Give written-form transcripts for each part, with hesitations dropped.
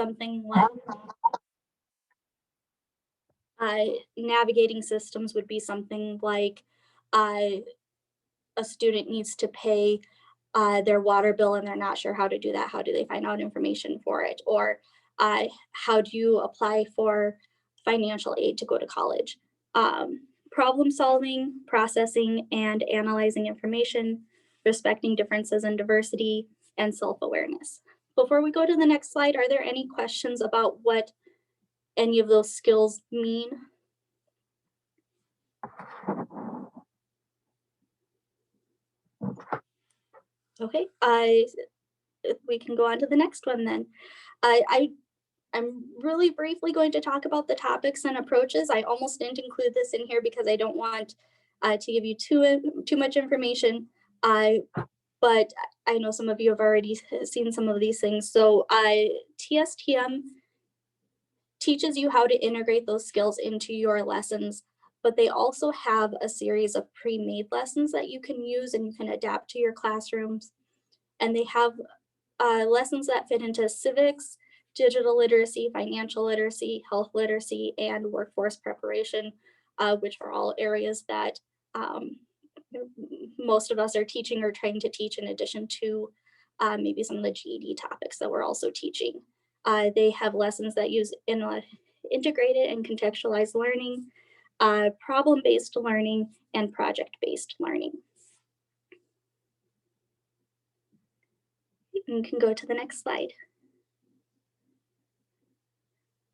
something like navigating systems would be something like a student needs to pay their water bill and they're not sure how to do that. How do they find out information for it? Or how do you apply for financial aid to go to college? Problem solving, processing, and analyzing information, respecting differences and diversity, and self-awareness. Before we go to the next slide, are there any questions about what any of those skills mean? Okay, we can go on to the next one then. I'm really briefly going to talk about the topics and approaches. I almost didn't include this in here because I don't want to give you too much information, but I know some of you have already seen some of these things. So TSTM teaches you how to integrate those skills into your lessons, but they also have a series of pre-made lessons that you can use and you can adapt to your classrooms. And they have lessons that fit into civics, digital literacy, financial literacy, health literacy, and workforce preparation, which are all areas that most of us are teaching or trying to teach, in addition to maybe some of the GED topics that we're also teaching. They have lessons that use integrated and contextualized learning, problem-based learning, and project-based learning. You can go to the next slide.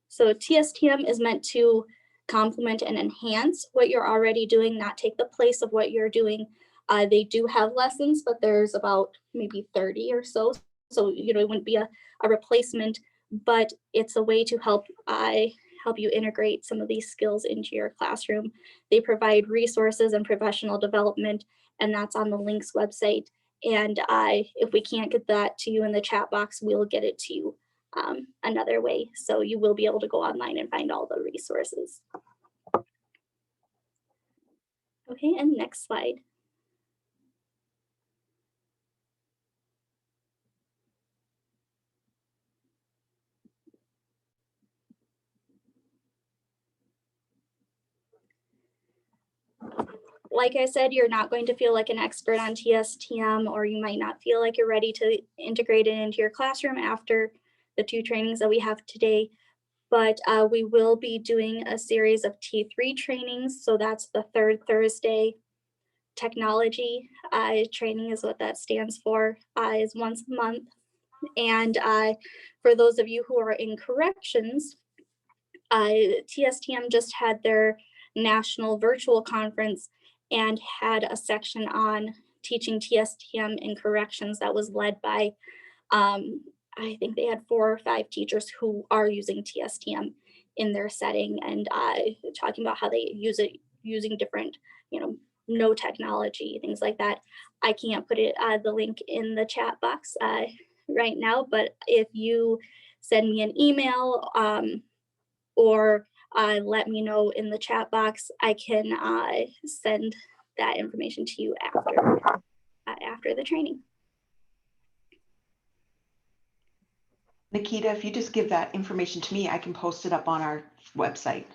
So TSTM is meant to complement and enhance what you're already doing, not take the place of what you're doing. They do have lessons, but there's about maybe 30 or so. So, it wouldn't be a replacement, but it's a way to help you integrate some of these skills into your classroom. They provide resources and professional development, and that's on the Links website. And if we can't get that to you in the chat box, we'll get it to you another way. So you will be able to go online and find all the resources. Okay, and next slide. Like I said, you're not going to feel like an expert on TSTM, or you might not feel like you're ready to integrate it into your classroom after the 2 trainings that we have today. But we will be doing a series of T3 trainings. So that's the 3rd Thursday. Technology training is what that stands for, is once a month. And for those of you who are in corrections, TSTM just had their national virtual conference and had a section on teaching TSTM in corrections that was led by, I think they had 4 or 5 teachers who are using TSTM in their setting, and talking about how they use it using different, no technology, things like that. I can't put the link in the chat box right now, but if you send me an email or let me know in the chat box, I can send that information to you after the training. Nikita, if you just give that information to me, I can post it up on our website.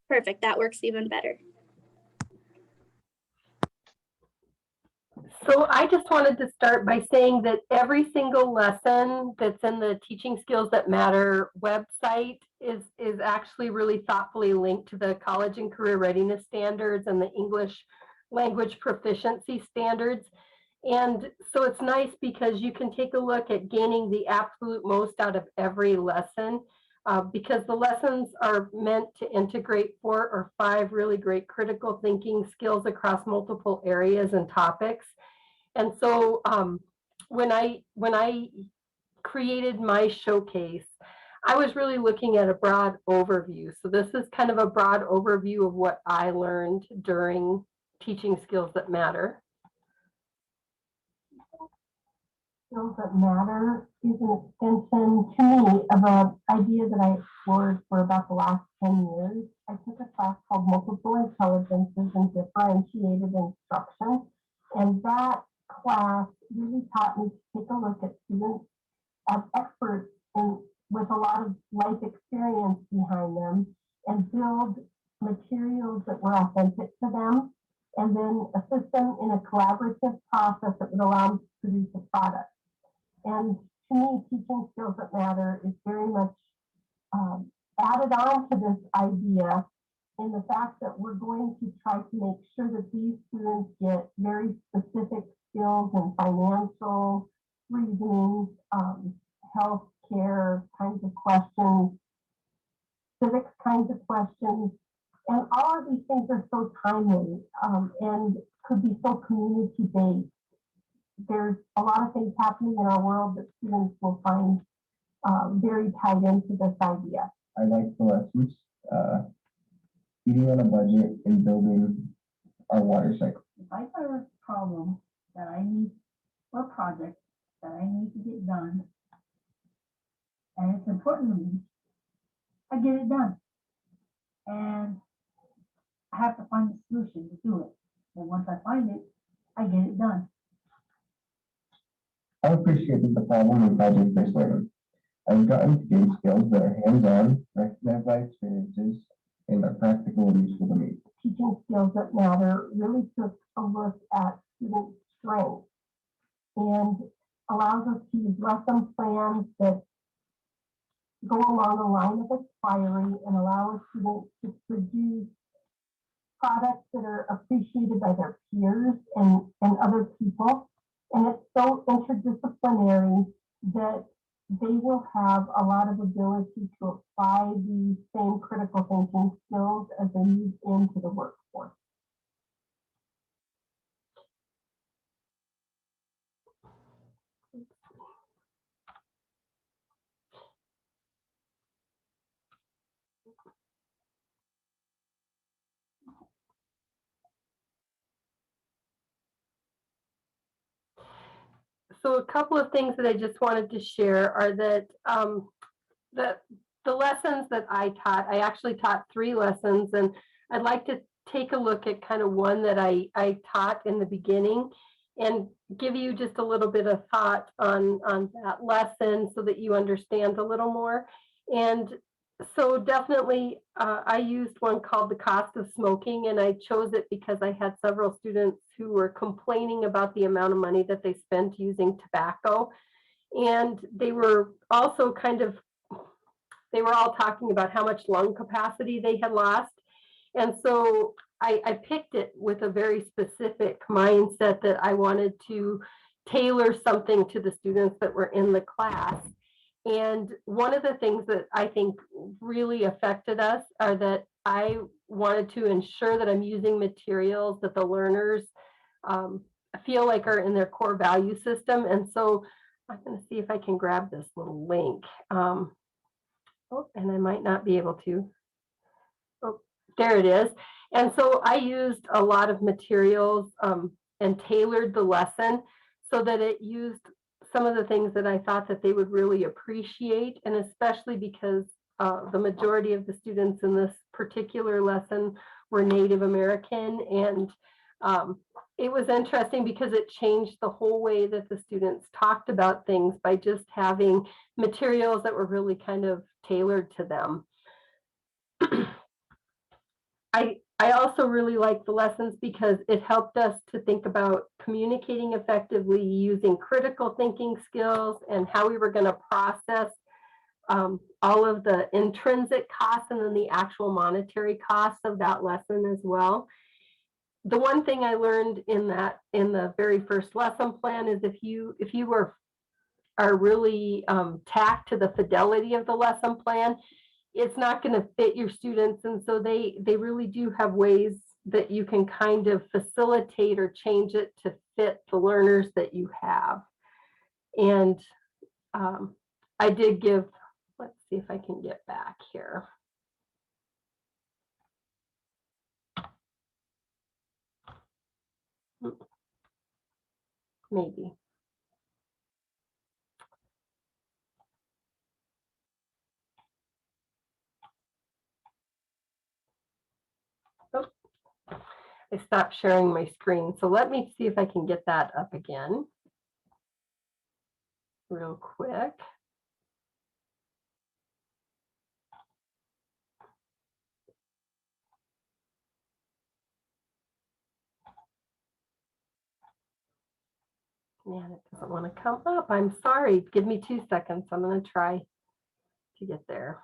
Perfect, that works even better. So I just wanted to start by saying that every single lesson that's in the Teaching Skills That Matter website is actually really thoughtfully linked to the College and Career Readiness Standards and the English Language Proficiency Standards. And so it's nice because you can take a look at gaining the absolute most out of every lesson, because the lessons are meant to integrate 4 or 5 really great critical thinking skills across multiple areas and topics. And so when I created my showcase, I was really looking at a broad overview. So this is kind of a broad overview of what I learned during Teaching Skills That Matter. Skills That Matter is an extension to me of an idea that I explored for about the last 10 years. I took a class called Multiple Intelligences and Differentiated Instruction, and that class really taught me to take a look at students as experts in with a lot of life experience behind them and build materials that were authentic to them, and then assist them in a collaborative process that would allow them to produce a product. And to me, teaching skills that matter is very much added on to this idea in the fact that we're going to try to make sure that these students get very specific skills in financial reasoning, health care kinds of questions, civics kinds of questions. And all of these things are so timely and could be so community-based. There's a lot of things happening in our world that students will find very tied into this idea. I like the lessons, eating on a budget and building our water cycle. If I have a problem that I need, or a project that I need to get done, and it's important to me, I get it done. And I have to find a solution to do it. And once I find it, I get it done. I appreciate that the problem and project-based learning. I've gotten to gain skills that are hands-on, recognized by experiences, and are practical and useful to me. Teaching skills that matter really took a look at student strengths and allows us to use lesson plans that go along the line of aspiring and allow students to produce products that are appreciated by their peers and other people. And it's so interdisciplinary that they will have a lot of ability to apply these same critical thinking skills as they move into the workforce. So a couple of things that I just wanted to share are that the lessons that I taught, I actually taught 3 lessons, and I'd like to take a look at kind of one that I taught in the beginning and give you just a little bit of thought on that lesson so that you understand a little more. And so definitely I used one called The Cost of Smoking, and I chose it because I had several students who were complaining about the amount of money that they spent using tobacco. And they were also they were all talking about how much lung capacity they had lost. And so I picked it with a very specific mindset that I wanted to tailor something to the students that were in the class. And one of the things that I think really affected us are that I wanted to ensure that I'm using materials that the learners feel like are in their core value system. And so I'm going to see if I can grab this little link. And I might not be able to. Oh, there it is. And so I used a lot of materials and tailored the lesson so that it used some of the things that I thought that they would really appreciate, and especially because the majority of the students in this particular lesson were Native American. And it was interesting because it changed the whole way that the students talked about things by just having materials that were really kind of tailored to them. I also really like the lessons because it helped us to think about communicating effectively, using critical thinking skills, and how we were going to process all of the intrinsic costs and then the actual monetary costs of that lesson as well. The one thing I learned in the very first lesson plan is if you are really tacked to the fidelity of the lesson plan, it's not going to fit your students. And so they really do have ways that you can kind of facilitate or change it to fit the learners that you have. And I did give, let's see if I can get back here. Maybe. Oh, I stopped sharing my screen. So let me see if I can get that up again real quick. Man, it doesn't want to come up. I'm sorry. Give me 2 seconds. I'm going to try to get there.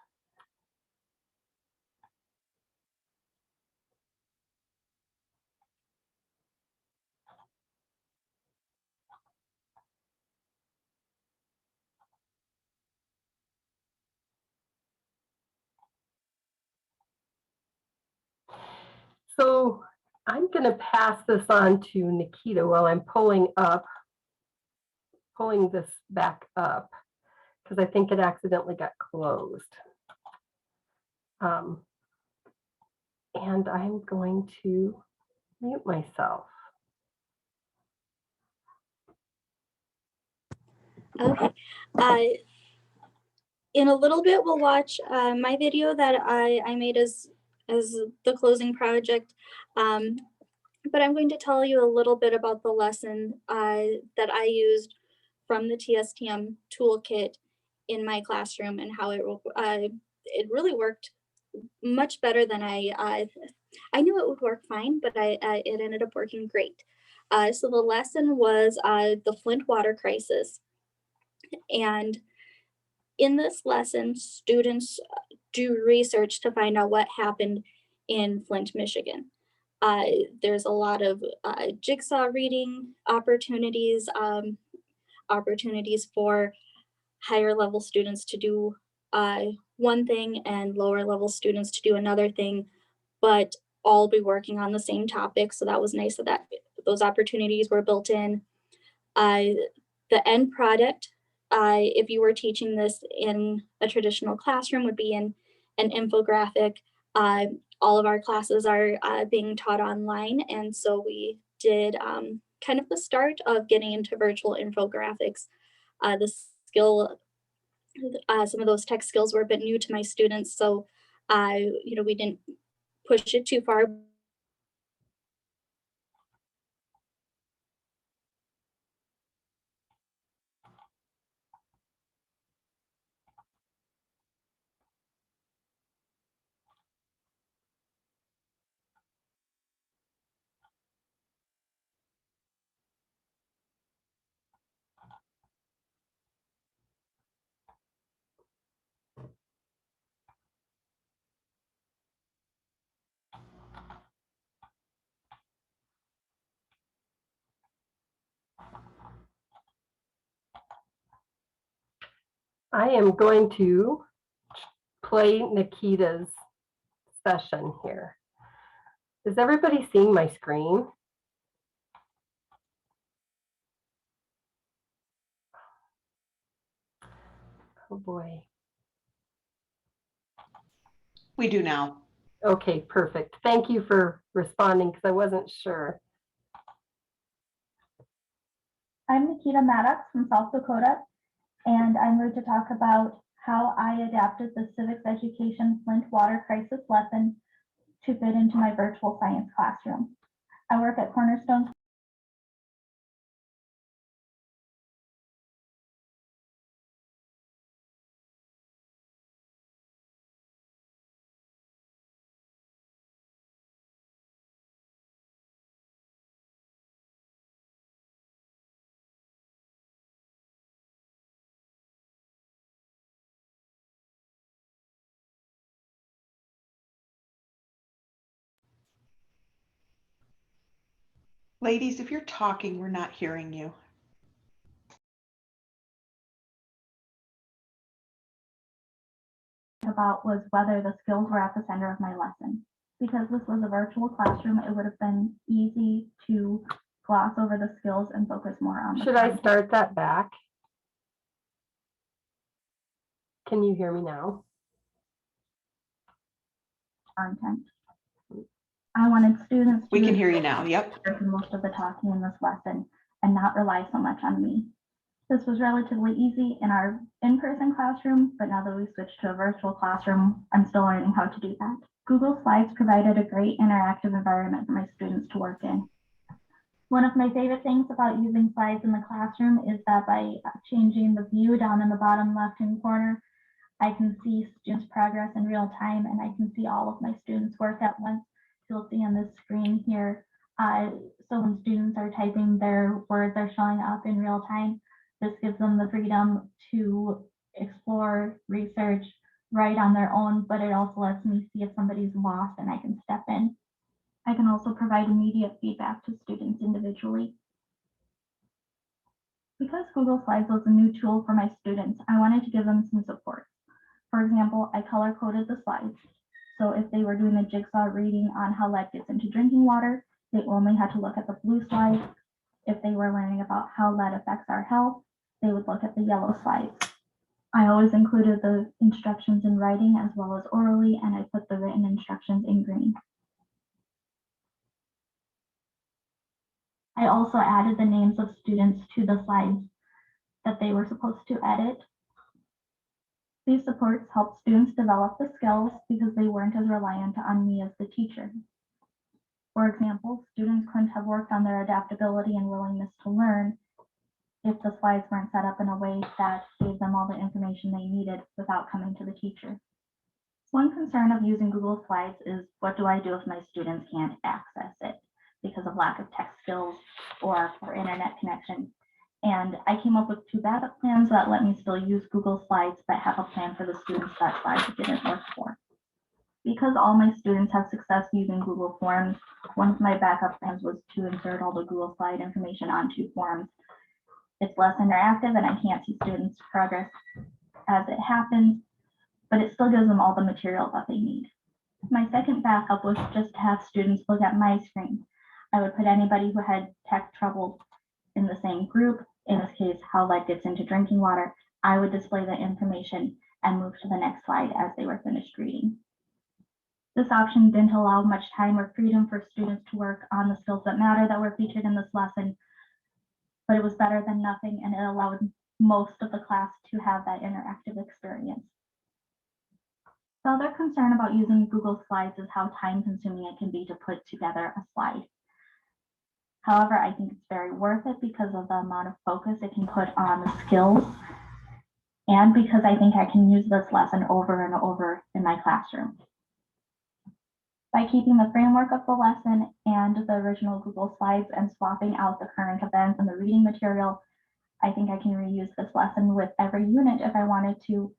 So I'm going to pass this on to Nikita while I'm pulling this back up, because I think it accidentally got closed. And I'm going to mute myself. Okay. In a little bit, we'll watch my video that I made as the closing project. But I'm going to tell you a little bit about the lesson that I used from the TSTM toolkit in my classroom and how it really worked much better than I knew it would work fine, but it ended up working great. So the lesson was the Flint water crisis. And in this lesson, students do research to find out what happened in Flint, Michigan. There's a lot of jigsaw reading opportunities, opportunities for higher level students to do one thing and lower level students to do another thing, but all be working on the same topic. So that was nice that those opportunities were built in. The end product, if you were teaching this in a traditional classroom, would be in an infographic. All of our classes are being taught online, and so we did kind of the start of getting into virtual infographics. The skill, some of those tech skills were a bit new to my students, so we didn't push it too far. I am going to play Nikita's session here. Is everybody seeing my screen? Oh boy. We do now. Okay, perfect. Thank you for responding because I wasn't sure. I'm Nikita Maddox from South Dakota, and I'm going to talk about how I adapted the civics education Flint water crisis lesson to fit into my virtual science classroom. I work at Cornerstone. Ladies, if you're talking, we're not hearing you. About was whether the skills were at the center of my lesson. Because this was a virtual classroom, it would have been easy to gloss over the skills and focus more on the Should I content. start that back? Can you hear me now? Content. I wanted students to We can hear you now. Yep. do most of the talking in this lesson and not rely so much on me. This was relatively easy in our in-person classroom, but now that we switched to a virtual classroom, I'm still learning how to do that. Google Slides provided a great interactive environment for my students to work in. One of my favorite things about using slides in the classroom is that by changing the view down in the bottom left-hand corner, I can see students' progress in real time, and I can see all of my students' work at once. You'll see on this screen here So when students are typing, their words are showing up in real time. This gives them the freedom to explore, research, write on their own, but it also lets me see if somebody's lost and I can step in. I can also provide immediate feedback to students individually. Because Google Slides was a new tool for my students, I wanted to give them some support. For example, I color coded the slides. So if they were doing a jigsaw reading on how lead gets into drinking water, they only had to look at the blue slide. If they were learning about how lead affects our health, they would look at the yellow slides. I always included the instructions in writing as well as orally, and I put the written instructions in green. I also added the names of students to the slides that they were supposed to edit. These supports helped students develop the skills because they weren't as reliant on me as the teacher. For example, students couldn't have worked on their adaptability and willingness to learn if the slides weren't set up in a way that gave them all the information they needed without coming to the teacher. One concern of using Google Slides is, what do I do if my students can't access it because of lack of tech skills or poor internet connection? And I came up with 2 backup plans that let me still use Google Slides, but have a plan for the students that slides didn't work for. Because all my students have success using Google Forms, one of my backup plans was to insert all the Google Slide information onto Forms. It's less interactive and I can't see students' progress as it happens, but it still gives them all the material that they need. My second backup was just to have students look at my screen. I would put anybody who had tech trouble in the same group, in this case, how lead gets into drinking water. I would display the information and move to the next slide as they were finished reading. This option didn't allow much time or freedom for students to work on the skills that matter that were featured in this lesson, but it was better than nothing, and it allowed most of the class to have that interactive experience. The other concern about using Google Slides is how time-consuming it can be to put together a slide. However, I think it's very worth it because of the amount of focus it can put on the skills, and because I think I can use this lesson over and over in my classroom. By keeping the framework of the lesson and the original Google Slides and swapping out the current events and the reading material, I think I can reuse this lesson with every unit if I wanted to.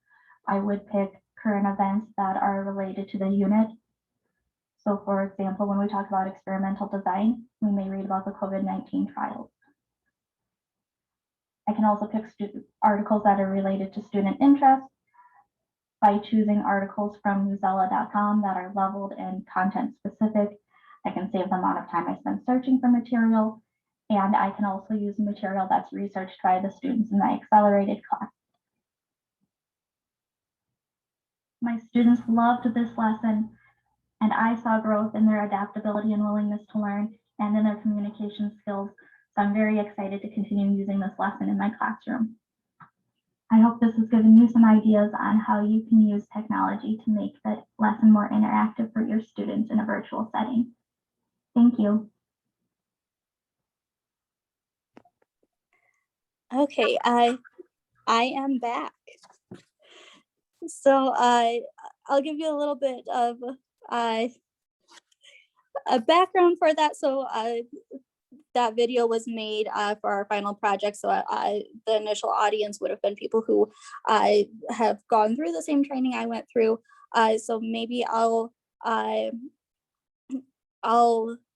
I would pick current events that are related to the unit. So for example, when we talk about experimental design, we may read about the COVID-19 trials. I can also pick articles that are related to student interest by choosing articles from newsella.com that are leveled and content specific. I can save the amount of time I spend searching for material, and I can also use material that's researched by the students in my accelerated class. My students loved this lesson, and I saw growth in their adaptability and willingness to learn and in their communication skills. So I'm very excited to continue using this lesson in my classroom. I hope this has given you some ideas on how you can use technology to make the lesson more interactive for your students in a virtual setting. Thank you. Okay, I am back. So I'll give you a little bit of a background for that. So that video was made for our final project. So the initial audience would have been people who have gone through the same training I went through. So maybe I'll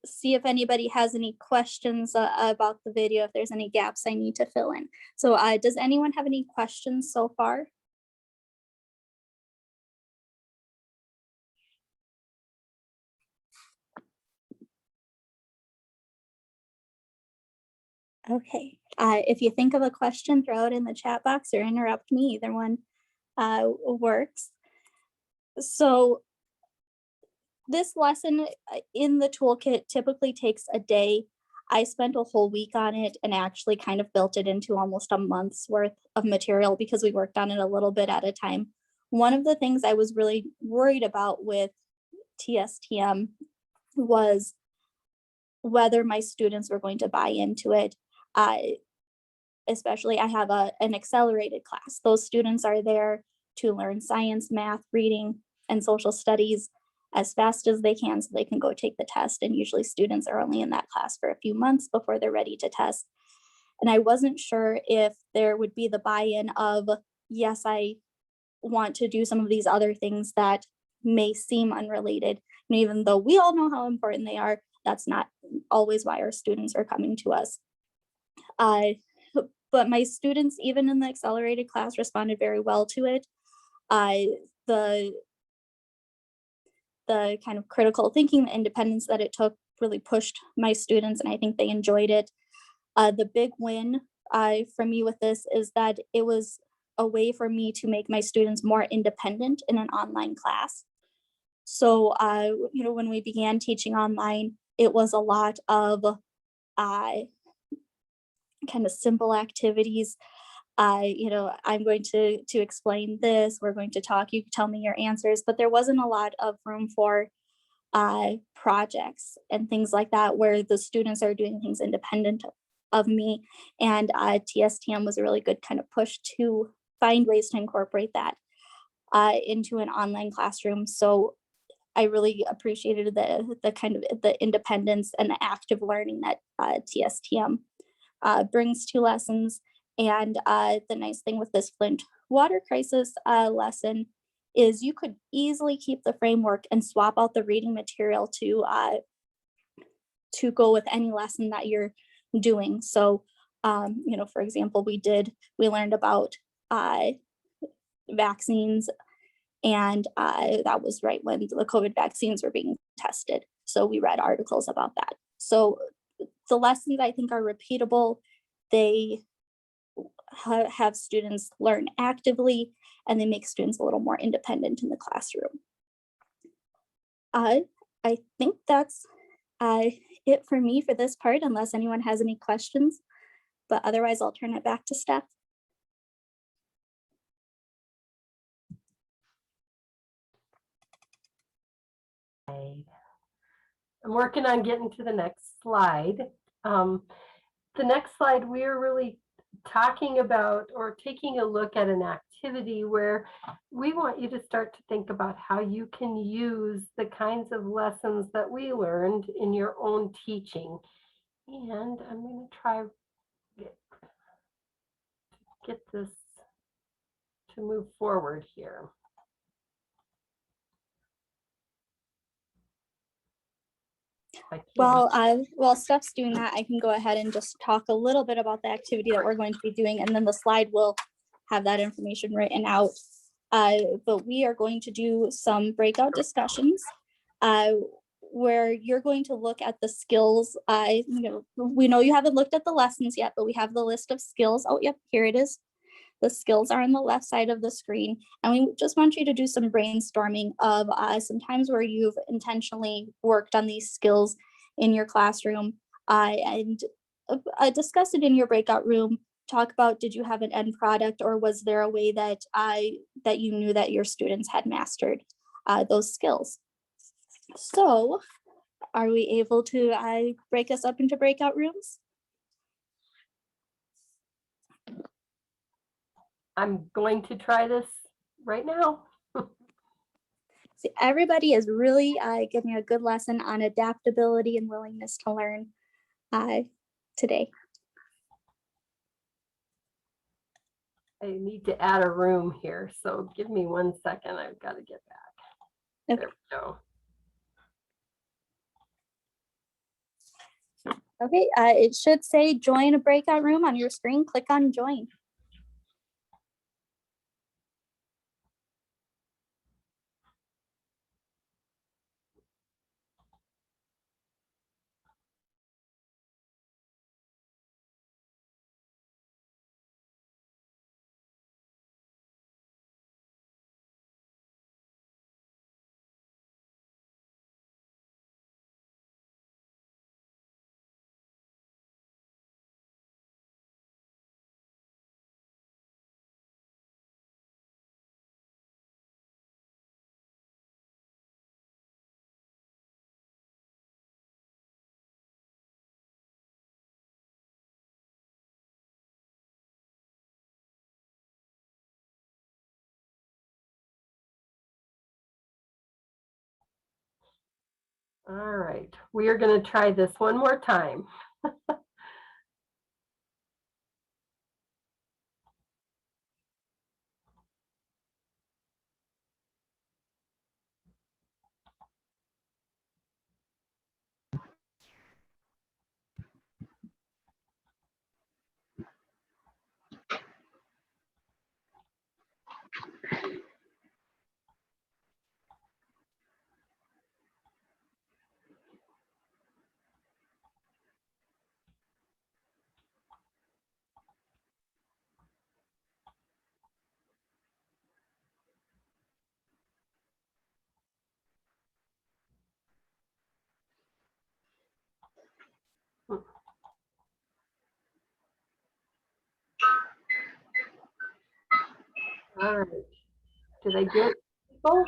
see if anybody has any questions about the video, if there's any gaps I need to fill in. So does anyone have any questions so far? Okay, if you think of a question, throw it in the chat box or interrupt me, either one works. So this lesson in the toolkit typically takes a day. I spent a whole week on it and actually kind of built it into almost a month's worth of material because we worked on it a little bit at a time. One of the things I was really worried about with TSTM was whether my students were going to buy into it. Especially I have an accelerated class. Those students are there to learn science, math, reading, and social studies. as fast as they can so they can go take the test. And usually students are only in that class for a few months before they're ready to test. And I wasn't sure if there would be the buy-in of, yes, I want to do some of these other things that may seem unrelated. And even though we all know how important they are, that's not always why our students are coming to us. But my students, even in the accelerated class, responded very well to it. The kind of critical thinking, the independence that it took really pushed my students, and I think they enjoyed it. The big win for me with this is that it was a way for me to make my students more independent in an online class. So, when we began teaching online, it was a lot of kind of simple activities. I'm going to explain this. We're going to talk. You can tell me your answers, but there wasn't a lot of room for projects and things like that, where the students are doing things independent of me. And TSTM was a really good kind of push to find ways to incorporate that into an online classroom. So I really appreciated the kind of the independence and the active learning that TSTM brings to lessons. And the nice thing with this Flint water crisis lesson is you could easily keep the framework and swap out the reading material to go with any lesson that you're doing. So, for example, we learned about vaccines, and that was right when the COVID vaccines were being tested. So we read articles about that. So the lessons, I think, are repeatable. They have students learn actively, and they make students a little more independent in the classroom. I think that's it for me for this part, unless anyone has any questions. But otherwise, I'll turn it back to Steph. I'm working on getting to the next slide. The next slide, we are really talking about or taking a look at an activity where we want you to start to think about how you can use the kinds of lessons that we learned in your own teaching. And I'm going to try get this to move forward here. While Steph's doing that, I can go ahead and just talk a little bit about the activity that we're going to be doing, and then the slide will have that information written out. But we are going to do some breakout discussions where you're going to look at the skills. We know you haven't looked at the lessons yet, but we have the list of skills. Oh, yep, here it is. The skills are on the left side of the screen, and we just want you to do some brainstorming of some times where you've intentionally worked on these skills in your classroom, and discuss it in your breakout room. Talk about, did you have an end product, or was there a way that that you knew that your students had mastered those skills? So are we able to break us up into breakout rooms? I'm going to try this right now. See, everybody is really giving a good lesson on adaptability and willingness to learn today. I need to add a room here, so give me 1 second. I've got to get back. Okay. There we go. Okay, it should say join a breakout room on your screen. Click on join. All right, we are going to try this one more time. All right, did I get people?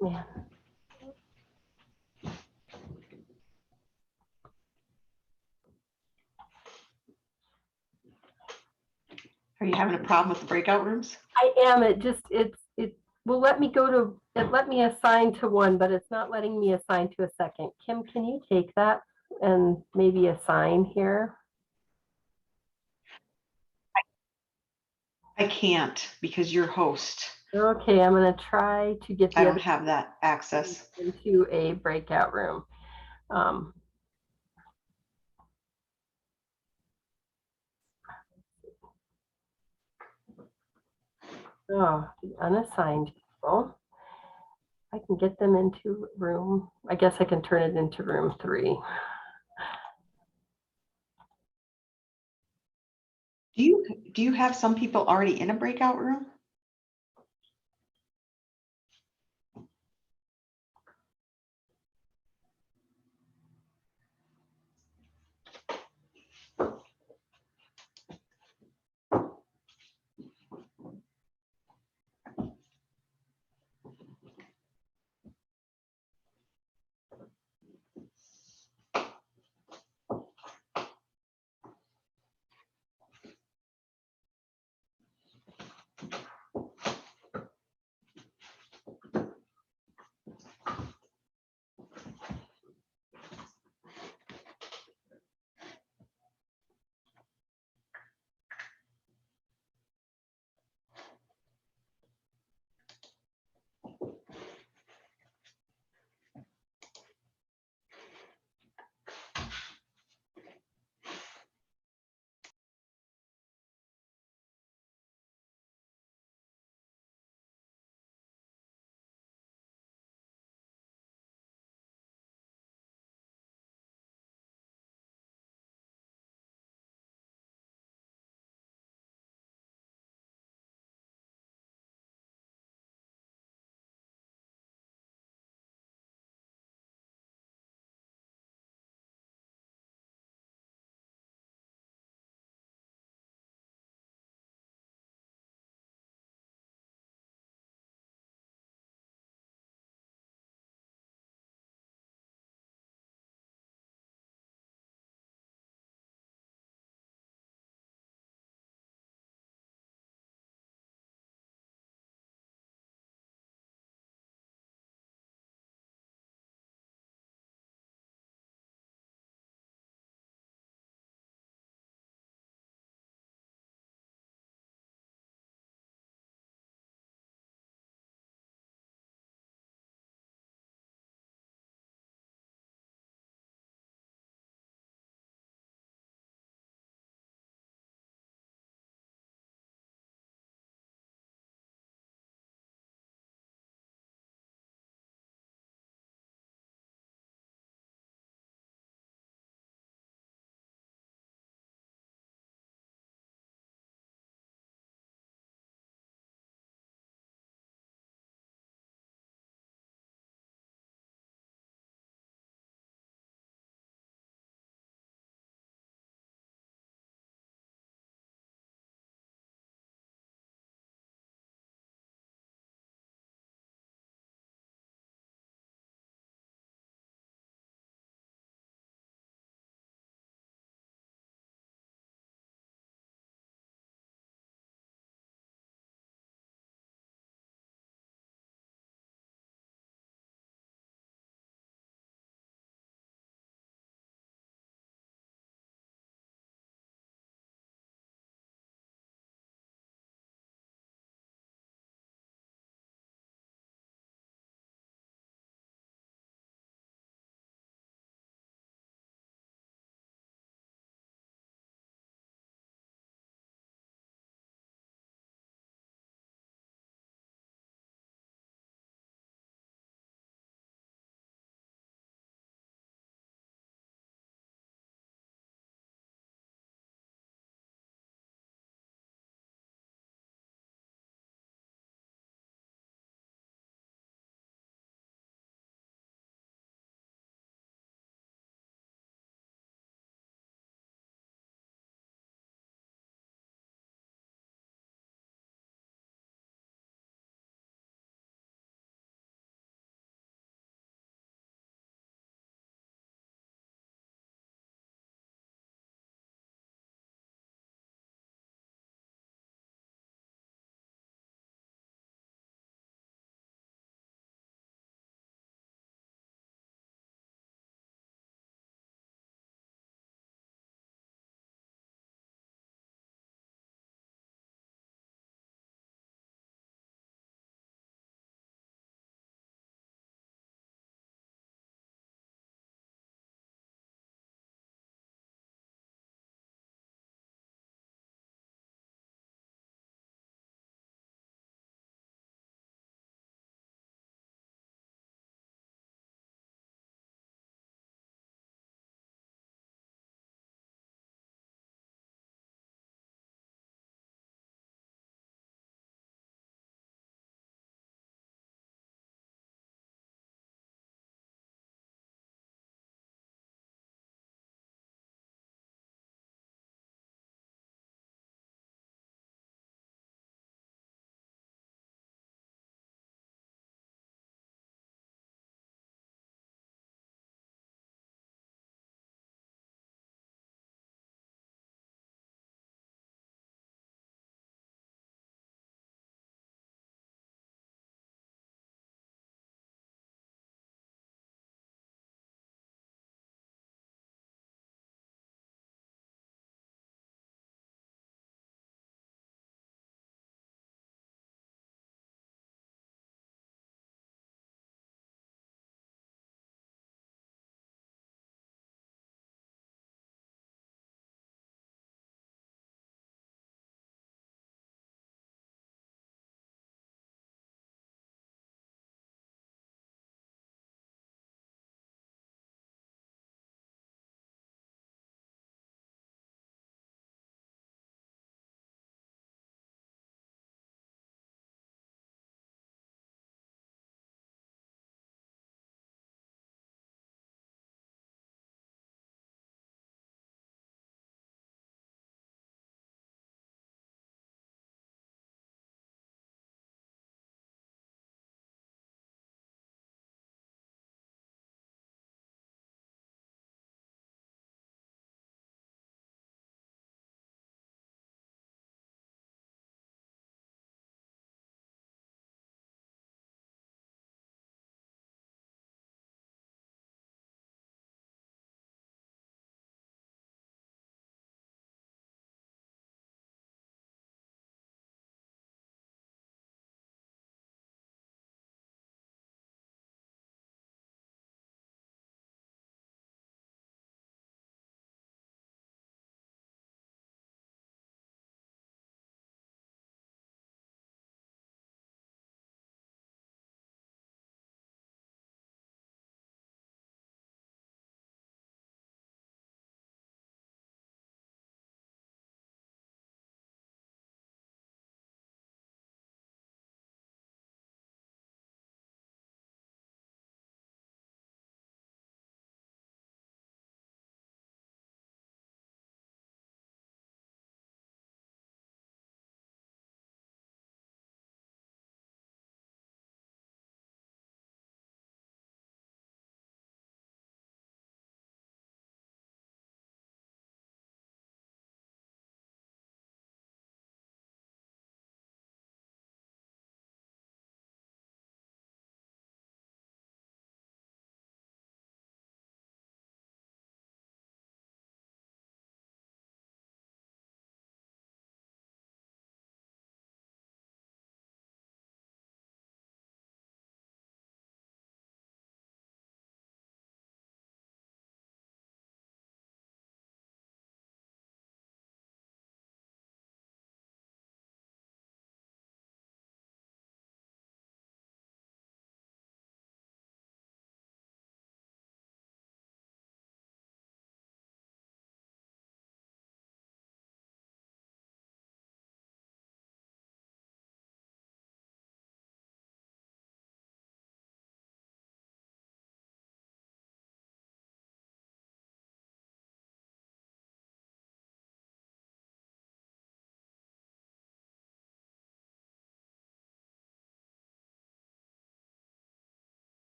Man. Are you having a problem with the breakout rooms? I am. It will let me go to, it let me assign to one, but it's not letting me assign to a second. Kim, can you take that and maybe assign here? I can't because you're host. Okay, I'm going to try to get I the don't other have that access. into a breakout room. Oh, the unassigned people. I can get them into room. I guess I can turn it into room 3. Do you have some people already in a breakout room?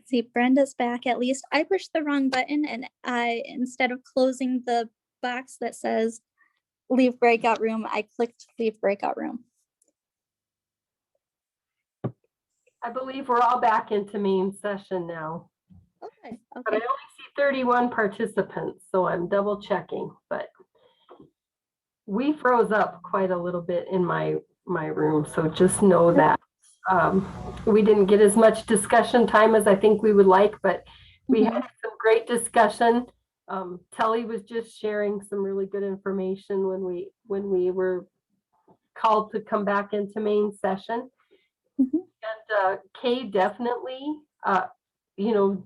See, Brenda's back at least. I pushed the wrong button and instead of closing the box that says leave breakout room, I clicked leave breakout room. I believe we're all back into main session now. Okay, But I okay. only see 31 participants, so I'm double checking, but we froze up quite a little bit in my room, so just know that. We didn't get as much discussion time as I think we would like, but we had some great discussion. Telly was just sharing some really good information when we were called to come back into main session. And Kay definitely, you know,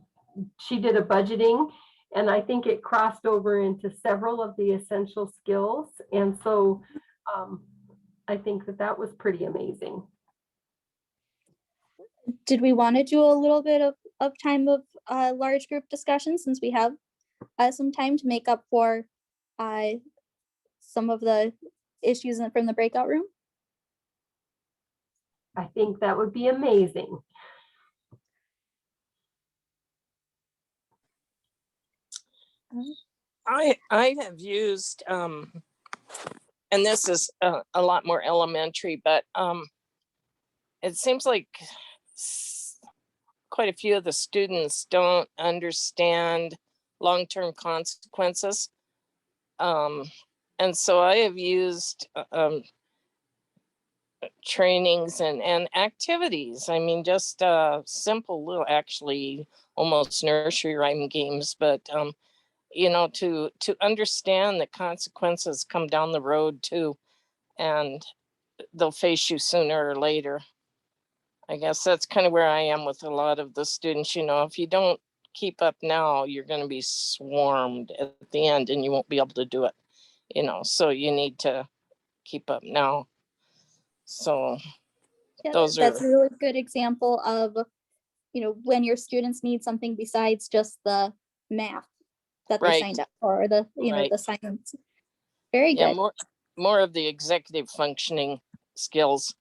she did a budgeting, and I think it crossed over into several of the essential skills. And so I think that that was pretty amazing. Did we want to do a little bit of time of large group discussion since we have some time to make up for some of the issues from the breakout room? I think that would be amazing. I have used, and this is a lot more elementary, but it seems like quite a few of the students don't understand long-term consequences. And so I have used trainings and activities. I mean, just simple little, actually almost nursery rhyme games, but you know, to understand the consequences come down the road too, and they'll face you sooner or later. I guess that's kind of where I am with a lot of the students. You know, if you don't keep up now, you're going to be swarmed at the end and you won't be able to do it, you know, so you need to keep up now. So Yeah, those that's are a really good example of, you know, when your students need something besides just the math that they right. signed up for, or the, you know, Right. the science. Very Yeah, good. more of the executive functioning skills,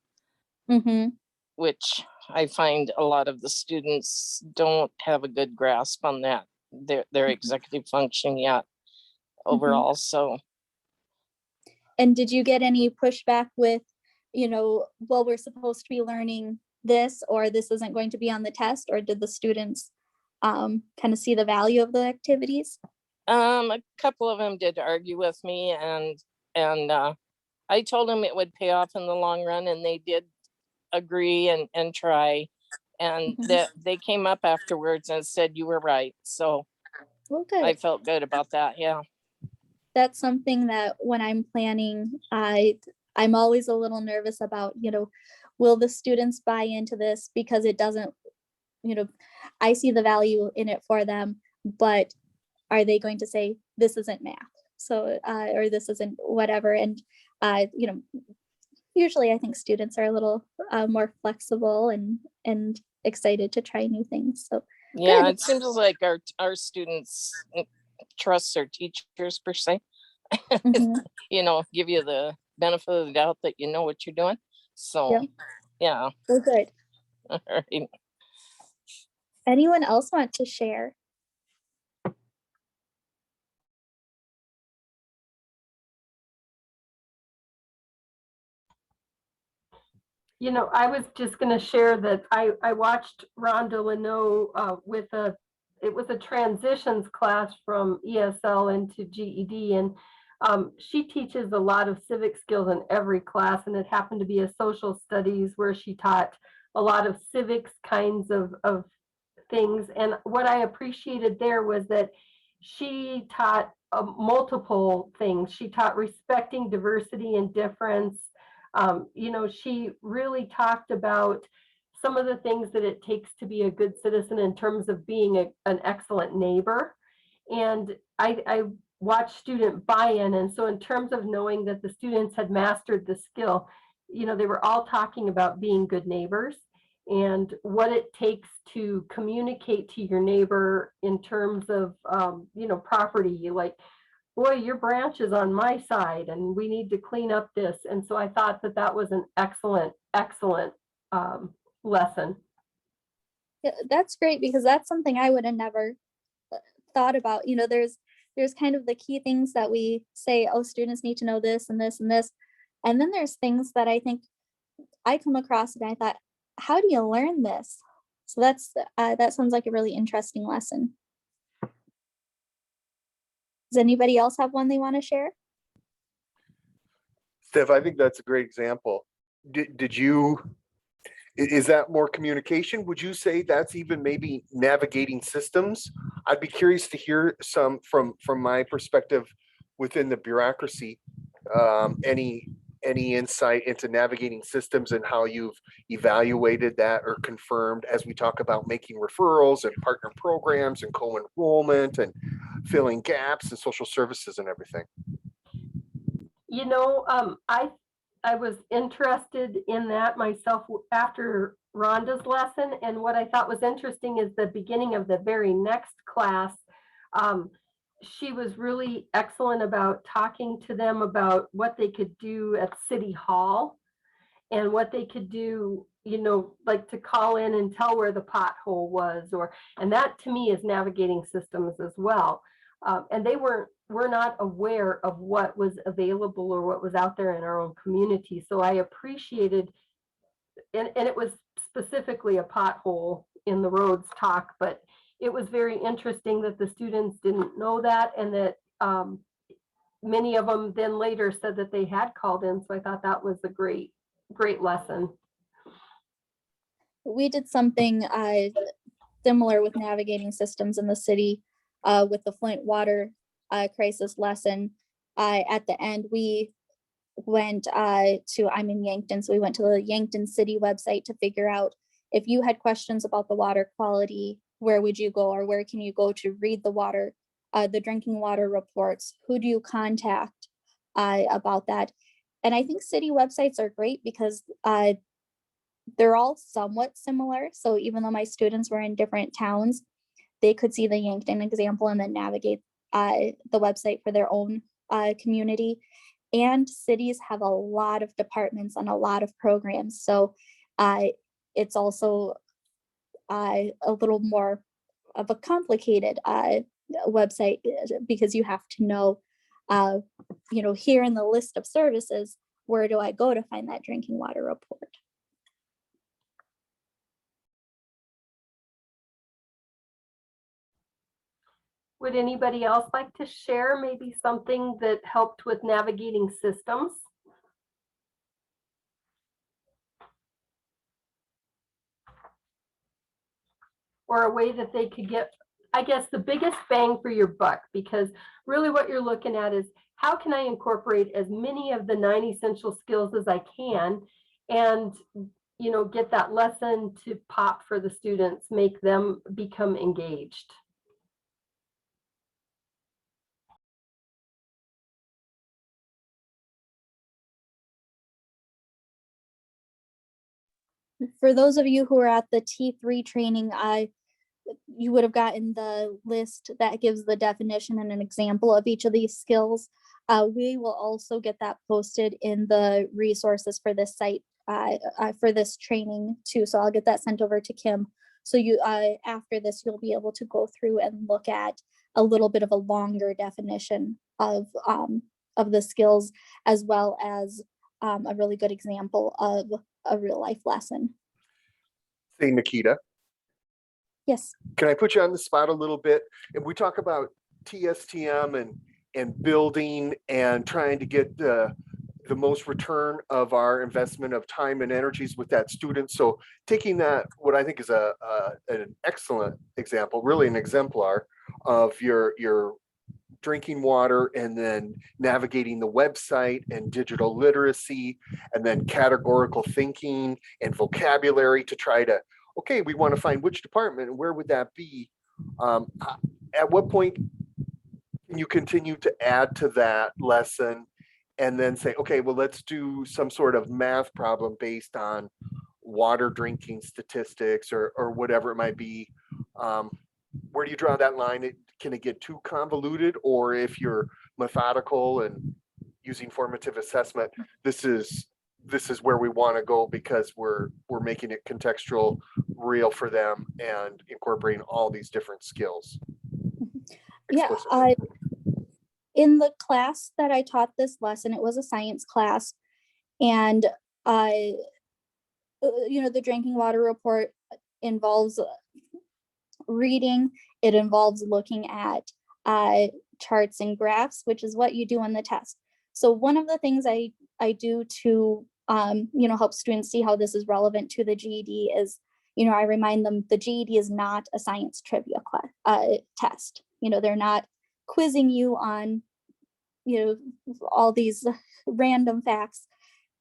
which I find a lot of the students don't have a good grasp on that, their executive functioning yet overall. So And did you get any pushback with, you know, well, we're supposed to be learning this, or this isn't going to be on the test, or did the students kind of see the value of the activities? a couple of them did argue with me, and I told them it would pay off in the long run, and they did agree and try, and that they came up afterwards and said you were right. So Well, good. I felt good about that. Yeah. That's something that when I'm planning, I'm always a little nervous about, you know, will the students buy into this, because it doesn't, you know, I see the value in it for them, but are they going to say this isn't math? So, or this isn't whatever. And, you know, usually I think students are a little more flexible and excited to try new things. So Yeah, good. it seems like our students trust their teachers per se. You know, give you the benefit of the doubt that you know what you're doing. So yeah. Well, good. All right. Anyone else want to share? You know, I was just going to share that I watched Rhonda Leno with it was a transitions class from ESL into GED, and she teaches a lot of civic skills in every class, and it happened to be a social studies where she taught a lot of civics kinds of things. And what I appreciated there was that she taught multiple things. She taught respecting diversity and difference. You know, she really talked about some of the things that it takes to be a good citizen in terms of being an excellent neighbor. And I watched student buy-in. And so in terms of knowing that the students had mastered the skill, you know, they were all talking about being good neighbors and what it takes to communicate to your neighbor in terms of, you know, property, like, boy, your branch is on my side and we need to clean up this. And so I thought that that was an excellent lesson. Yeah, that's great because that's something I would have never thought about. You know, there's kind of the key things that we say, oh, students need to know this and this and this. And then there's things that I think I come across and I thought, how do you learn this? So that sounds like a really interesting lesson. Does anybody else have one they want to share? Steph, I think that's a great example. Did you, is that more communication? Would you say that's even maybe navigating systems? I'd be curious to hear some from my perspective within the bureaucracy. Any insight into navigating systems and how you've evaluated that or confirmed as we talk about making referrals and partner programs and co-enrollment and filling gaps and social services and everything? You know, I was interested in that myself after Rhonda's lesson, and what I thought was interesting is the beginning of the very next class. She was really excellent about talking to them about what they could do at City Hall and what they could do, you know, like to call in and tell where the pothole was, and that to me is navigating systems as well. And they were not aware of what was available or what was out there in our own community. So I appreciated, and it was specifically a pothole in the roads talk, but it was very interesting that the students didn't know that, and that many of them then later said that they had called in. So I thought that was a great lesson. We did something similar with navigating systems in the city with the Flint water crisis lesson. At the end, we went I'm in Yankton, so we went to the Yankton City website to figure out if you had questions about the water quality, where would you go, or where can you go to read the drinking water reports? Who do you contact about that? And I think city websites are great because they're all somewhat similar. So even though my students were in different towns, they could see the Yankton example and then navigate the website for their own community. And cities have a lot of departments and a lot of programs. So it's also a little more of a complicated website because you have to know, you know, here in the list of services, where do I go to find that drinking water report? Would anybody else like to share maybe something that helped with navigating systems? Or a way that they could get, I guess, the biggest bang for your buck, because really what you're looking at is how can I incorporate as many of the 9 essential skills as I can, and you know, get that lesson to pop for the students, make them become engaged. For those of you who are at the T3 training, you would have gotten the list that gives the definition and an example of each of these skills. We will also get that posted in the resources for this site for this training too. So I'll get that sent over to Kim. So you after this, you'll be able to go through and look at a little bit of a longer definition of the skills, as well as a really good example of a real life lesson. Say, Nikita, Yes. can I put you on the spot a little bit? And we talk about TSTM and building and trying to get the most return of our investment of time and energies with that student. So taking that, what I think is an excellent example, really an exemplar of your drinking water, and then navigating the website and digital literacy, and then categorical thinking and vocabulary to try to, okay, we want to find which department and where would that be? At what point can you continue to add to that lesson and then say, okay, well, let's do some sort of math problem based on water drinking statistics or whatever it might be? Where do you draw that line? Can it get too convoluted? Or if you're methodical and using formative assessment, this is where we want to go because we're making it contextual real for them and incorporating all these different skills. Yeah, explicitly. in the class that I taught this lesson, it was a science class, and the drinking water report involves reading. It involves looking at charts and graphs, which is what you do on the test. So one of the things I do to help students see how this is relevant to the GED is, I remind them the GED is not a science trivia test. They're not quizzing you on all these random facts.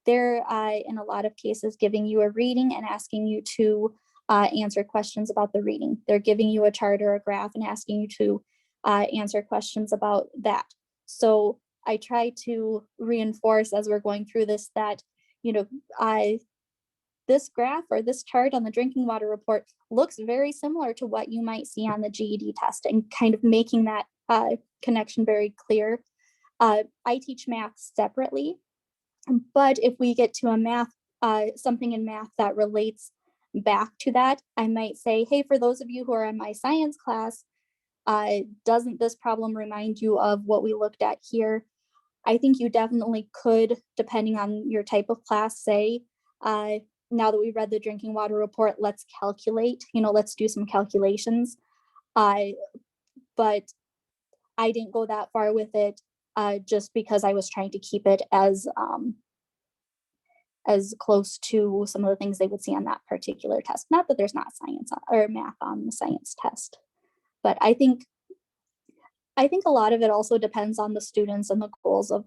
They're in a lot of cases giving you a reading and asking you to answer questions about the reading. They're giving you a chart or a graph and asking you to answer questions about that. So I try to reinforce as we're going through this that, this graph or this chart on the drinking water report looks very similar to what you might see on the GED test, and kind of making that connection very clear. I teach math separately, but if we get to a math, something in math that relates back to that, I might say, hey, for those of you who are in my science class, doesn't this problem remind you of what we looked at here? I think you definitely could, depending on your type of class, say, now that we read the drinking water report, let's calculate, let's do some calculations. But I didn't go that far with it, just because I was trying to keep it as close to some of the things they would see on that particular test. Not that there's not science or math on the science test, but I think a lot of it also depends on the students and the goals of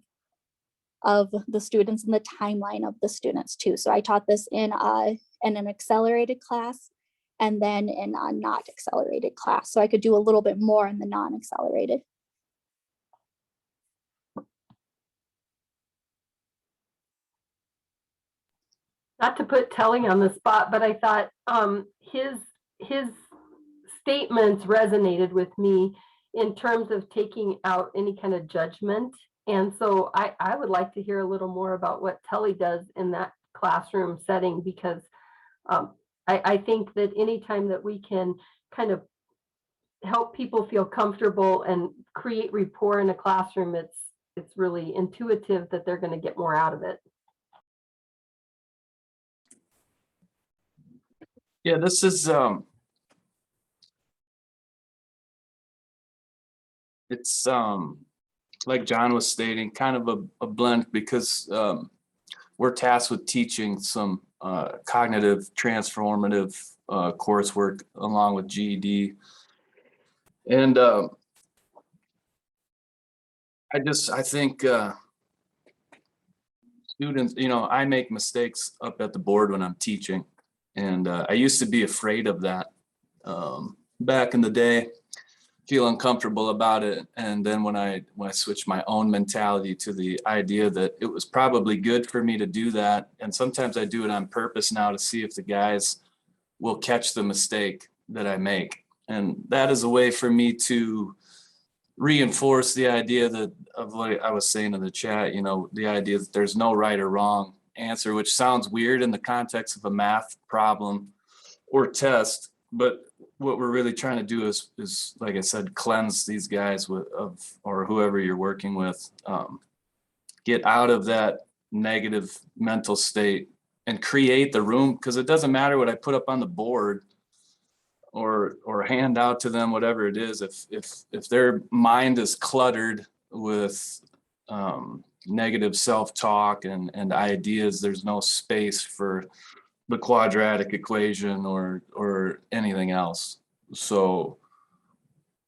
the students and the timeline of the students too. So I taught this in an accelerated class, and then in a not accelerated class. So I could do a little bit more in the non-accelerated. Not to put Telly on the spot, but I thought his statements resonated with me in terms of taking out any kind of judgment. And so I would like to hear a little more about what Telly does in that classroom setting, because I think that anytime that we can kind of help people feel comfortable and create rapport in a classroom, it's really intuitive that they're going to get more out of it. Yeah, this is it's like John was stating, kind of a blend, because we're tasked with teaching some cognitive transformative coursework along with GED. And I think students, I make mistakes up at the board when I'm teaching. And I used to be afraid of that back in the day, feel uncomfortable about it. And then when I switched my own mentality to the idea that it was probably good for me to do that, and sometimes I do it on purpose now to see if the guys will catch the mistake that I make. And that is a way for me to reinforce the idea that of what I was saying in the chat, the idea that there's no right or wrong answer, which sounds weird in the context of a math problem or test. But what we're really trying to do is like I said, cleanse these guys or whoever you're working with, get out of that negative mental state and create the room, because it doesn't matter what I put up on the board or hand out to them, whatever it is, if their mind is cluttered with negative self-talk and ideas, there's no space for the quadratic equation or anything else. So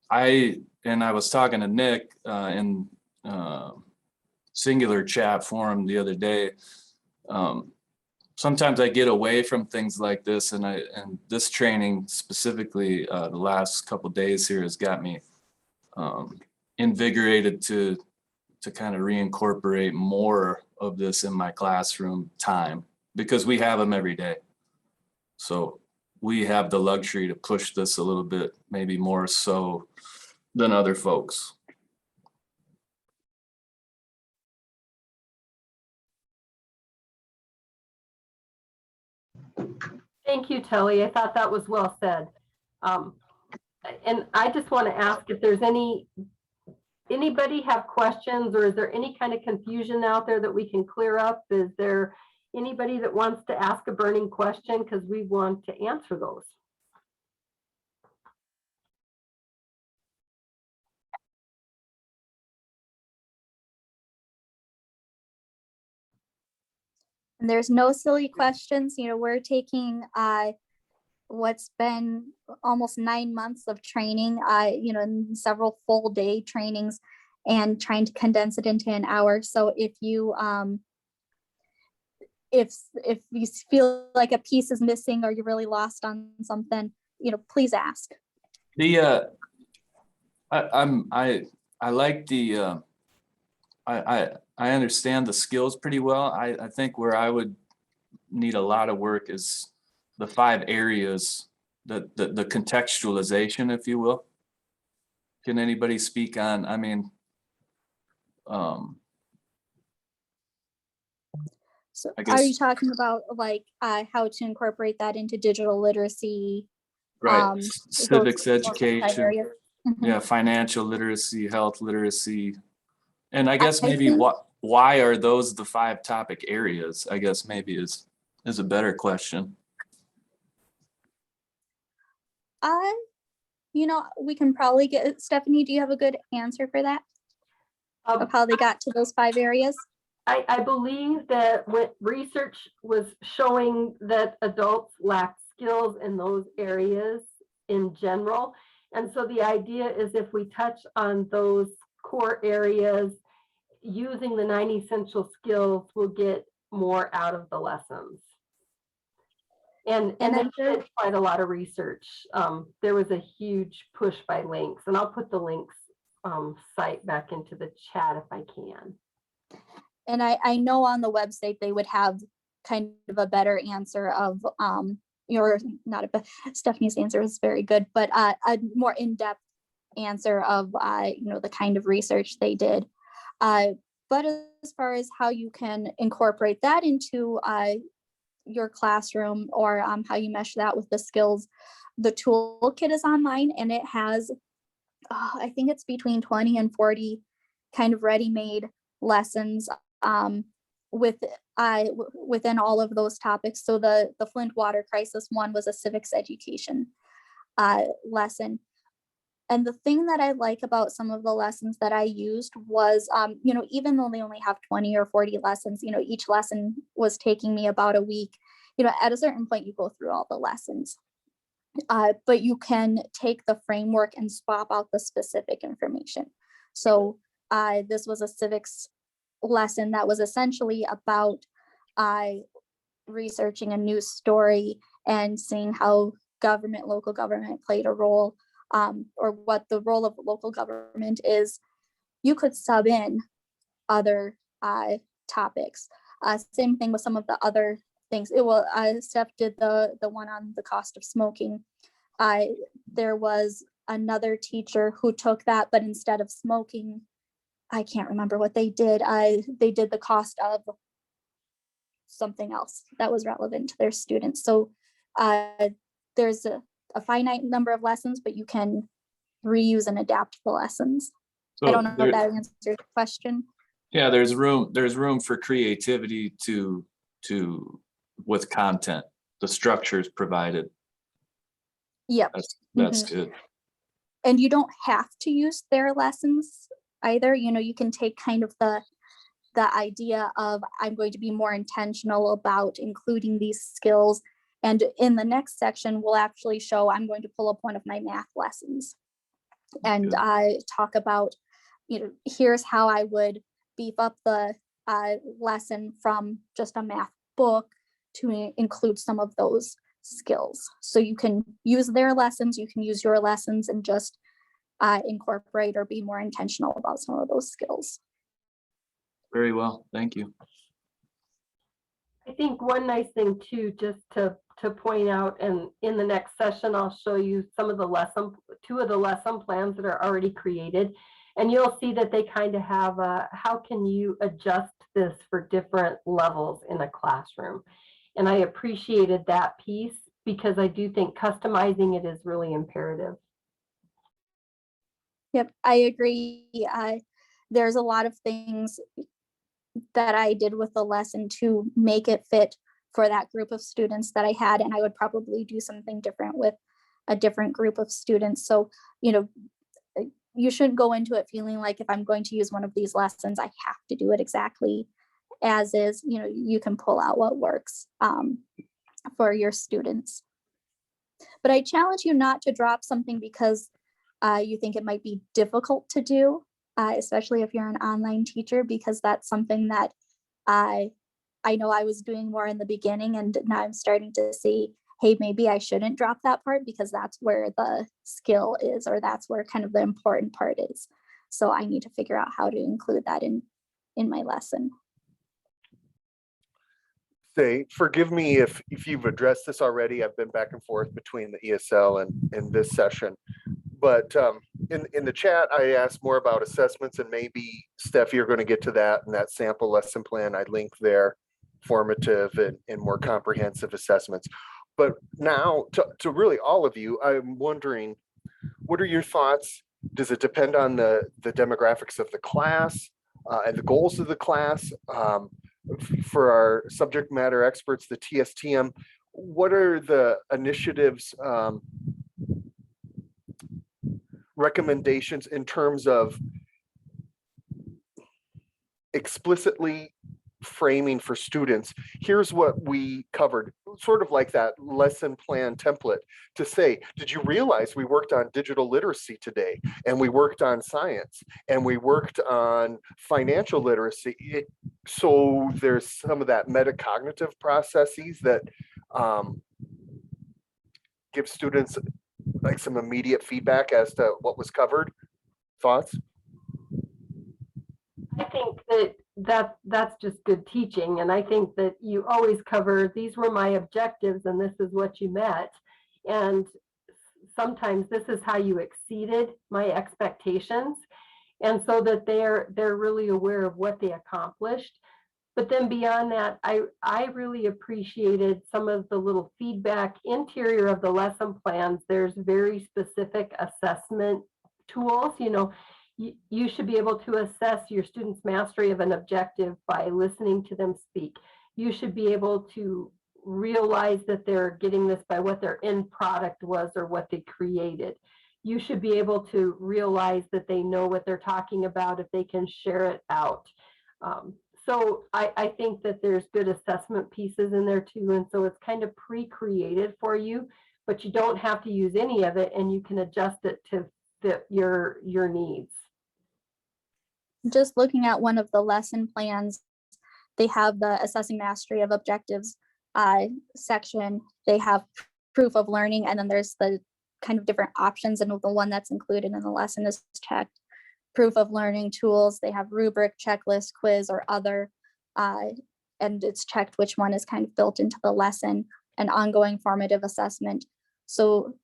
I was talking to Nick in Singular chat forum the other day. Sometimes I get away from things like this, and this training specifically, the last couple of days here has got me invigorated to kind of reincorporate more of this in my classroom time, because we have them every day. So we have the luxury to push this a little bit, maybe more so than other folks. Thank you, Telly. I thought that was well said. And I just want to ask if there's anybody have questions, or is there any kind of confusion out there that we can clear up? Is there anybody that wants to ask a burning question? Because we want to answer those. And there's no silly questions. You know, we're taking what's been almost 9 months of training, you know, and several full day trainings, and trying to condense it into an hour. So if you if you feel like a piece is missing, or you're really lost on something, you know, please ask. The I like the I understand the skills pretty well. I think where I would need a lot of work is the 5 areas, the contextualization, if you will. Can anybody speak on, I mean, So I are you guess, talking about like how to incorporate that into digital literacy? right, those civics 5 education, areas? Mhm. yeah, financial literacy, health literacy. And I guess I maybe think- why are those the 5 topic areas? I guess maybe is a better question. You know, we can probably get, Stephanie, do you have a good answer for that? Of how they got to those 5 areas? I believe that what research was showing that adults lack skills in those areas in general. And so the idea is if we touch on those core areas using the 9 essential skills, we'll get more out of the lessons. And they did quite a lot of research. There was a huge push by links, and I'll put the links site back into the chat if I can. And I know on the website they would have kind of a better answer of your, not a, Stephanie's answer was very good, but a more in-depth answer of you know, the kind of research they did. But as far as how you can incorporate that into your classroom, or how you mesh that with the skills, the toolkit is online, and it has I think it's between 20 and 40 kind of ready-made lessons with within all of those topics. So the Flint water crisis one was a civics education lesson. And the thing that I like about some of the lessons that I used was, you know, even though they only have 20 or 40 lessons, you know, each lesson was taking me about a week. You know, at a certain point, you go through all the lessons. But you can take the framework and swap out the specific information. So this was a civics lesson that was essentially about researching a news story and seeing how government, local government played a role, or what the role of local government is. You could sub in other topics. Same thing with some of the other things. It will, Steph did the one on the cost of smoking. There was another teacher who took that, but instead of smoking, I can't remember what they did. They did the cost of something else that was relevant to their students. So there's a finite number of lessons, but you can reuse and adapt the lessons. So I don't know if that answers your question. Yeah, there's room for creativity to with content. The structure is provided. Yep. That's good. And you don't have to use their lessons either. You know, you can take kind of the idea of, I'm going to be more intentional about including these skills. And in the next section, we'll actually show, I'm going to pull up one of my math lessons and talk about, you know, here's how I would beef up the lesson from just a math book to include some of those skills. So you can use their lessons, you can use your lessons, and just incorporate or be more intentional about some of those skills. Very well, thank you. I think one nice thing too, just to point out, and in the next session, I'll show you some of the two of the lesson plans that are already created. And you'll see that they kind of have how can you adjust this for different levels in a classroom. And I appreciated that piece because I do think customizing it is really imperative. Yep, I agree. There's a lot of things that I did with the lesson to make it fit for that group of students that I had, and I would probably do something different with a different group of students. So, you shouldn't go into it feeling like if I'm going to use one of these lessons, I have to do it exactly as is. You can pull out what works for your students. But I challenge you not to drop something because you think it might be difficult to do, especially if you're an online teacher, because that's something that I know I was doing more in the beginning, and now I'm starting to see, hey, maybe I shouldn't drop that part because that's where the skill is, or that's where kind of the important part is. So I need to figure out how to include that in my lesson. Say, forgive me if you've addressed this already. I've been back and forth between the ESL and this session. But in the chat, I asked more about assessments, and maybe Steph, you're going to get to that in that sample lesson plan. I link there, formative and more comprehensive assessments. But now to really all of you, I'm wondering, what are your thoughts? Does it depend on the demographics of the class and the goals of the class? For our subject matter experts, the TSTM, what are the initiatives, recommendations in terms of explicitly framing for students? Here's what we covered, sort of like that lesson plan template, to say, did you realize we worked on digital literacy today, and we worked on science, and we worked on financial literacy? So there's some of that metacognitive processes that give students like some immediate feedback as to what was covered. Thoughts? I think that's just good teaching. And I think that you always cover, these were my objectives and this is what you met. And sometimes this is how you exceeded my expectations. And so that they're really aware of what they accomplished. But then beyond that, I really appreciated some of the little feedback interior of the lesson plans. There's very specific assessment tools. You should be able to assess your students' mastery of an objective by listening to them speak. You should be able to realize that they're getting this by what their end product was or what they created. You should be able to realize that they know what they're talking about if they can share it out. So I think that there's good assessment pieces in there too. And so it's kind of pre-created for you, but you don't have to use any of it, and you can adjust it to fit your needs. Just looking at one of the lesson plans, they have the assessing mastery of objectives section. They have proof of learning, and then there's the kind of different options, and the one that's included in the lesson is checked. Proof of learning tools, they have rubric, checklist, quiz, or other, and it's checked which one is kind of built into the lesson, and ongoing formative assessment. So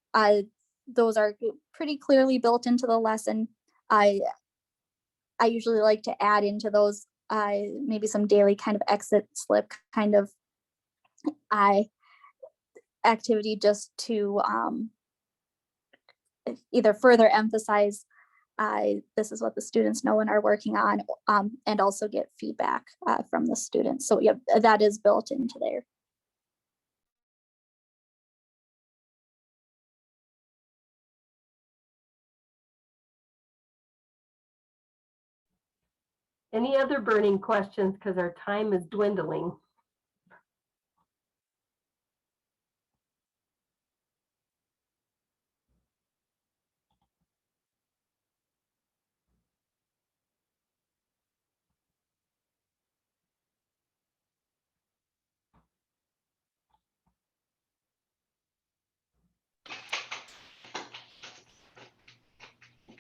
those are pretty clearly built into the lesson. I usually like to add into those maybe some daily kind of exit slip kind of activity, just to either further emphasize this is what the students know and are working on, and also get feedback from the students. So yeah, that is built into there. Any other burning questions, because our time is dwindling?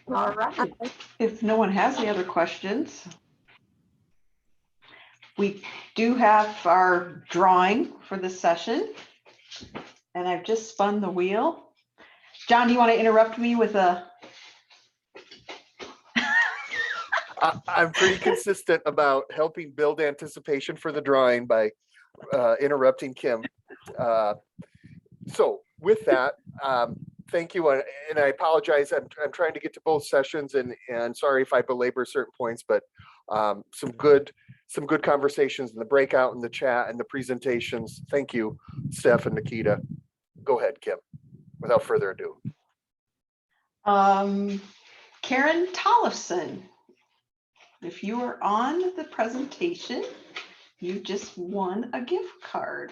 All right. If no one has any other questions, we do have our drawing for this session, and I've just spun the wheel. John, do you want to interrupt me with a? I'm pretty consistent about helping build anticipation for the drawing by interrupting Kim. So with that, thank you. And I apologize. I'm trying to get to both sessions and sorry if I belabor certain points, but some good conversations in the breakout and the chat and the presentations. Thank you, Steph and Nikita. Go ahead, Kim, without further ado. Karen Tollefson, if you are on the presentation, you just won a gift card.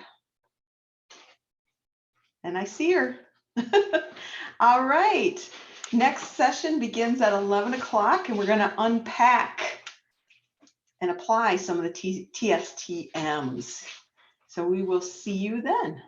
And I see her. All right. Next session begins at 11 o'clock, and we're going to unpack and apply some of the TSTMs. So we will see you then.